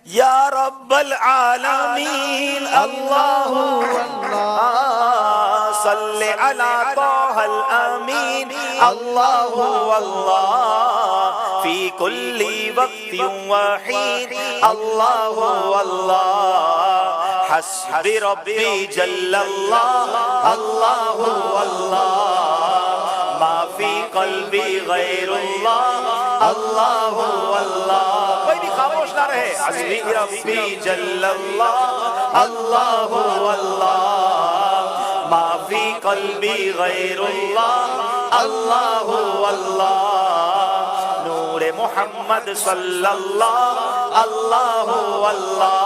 یا رب العالمین اللہ صلی علی طه الامین اللہ اللہ فی کل وقت وحین اللہ اللہ حسب ربی جل اللہ اللہ اللہ ما فی قلبی غیر اللہ اللہ اللہ کوئی بھی خاموش نہ رہے حسبی ربی جل اللہ اللہ اللہ ما فی قلبی غیر اللہ اللہ اللہ نور محمد صلی اللہ اللہ اللہ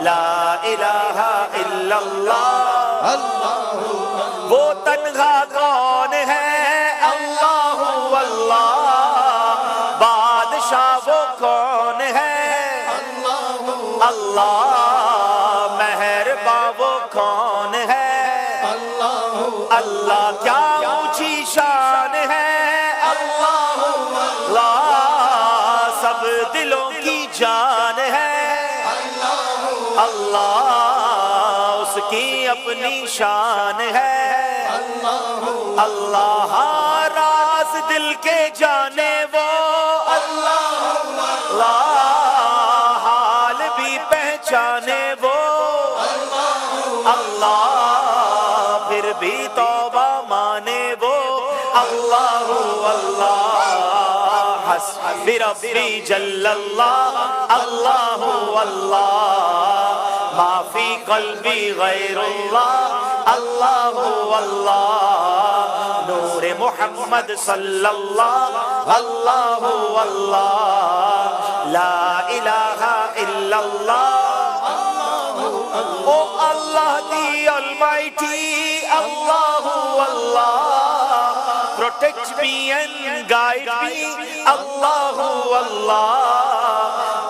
لا الہ الا اللہ اللہ وہ تنہا کون ہے اللہ اللہ بادشاہ وہ کون ہے اللہ مہرباں وہ کون ہے اللہ کیا اونچی شان ہے اللہ اللہ سب دلوں کی جان ہے اللہ اس کی اپنی شان ہے اللہ راز دل کے جانے وہ اللہ حال بھی پہچانے وہ اللہ پھر بھی توبہ مانے وہ اللہ اللہ حسب ربی جل اللہ اللہ اللہ ما فی قلبی غیر اللہ اللہ اللہ نور محمد صلی اللہ اللہ اللہ لا الہ الا اللہ او اللہ دی almighty Allah Allah protect me and guide me Allah Allah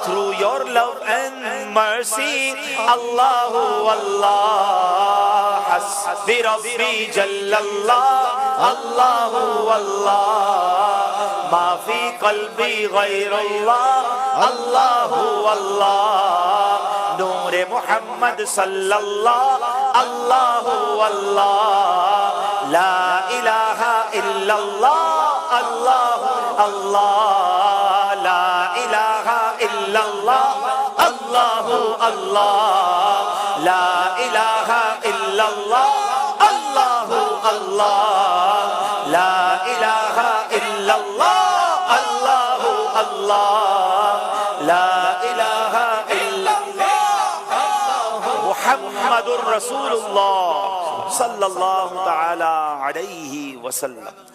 through your love and mercy اللہ اللہ حسب ربی جل اللہ اللہ اللہ ما فی قلبی غیر اللہ اللہ اللہ نور محمد صلی اللہ اللہ اللہ لا الہ الا اللہ اللہ اللہ لا الہ الا اللہ اللہ اللہ لا الہ الا اللہ اللہ اللہ لا الہ الا اللہ اللہ اللہ لا الہ الا اللہ محمد الرسول اللہ صلی اللہ تعالی علیہ وسلم.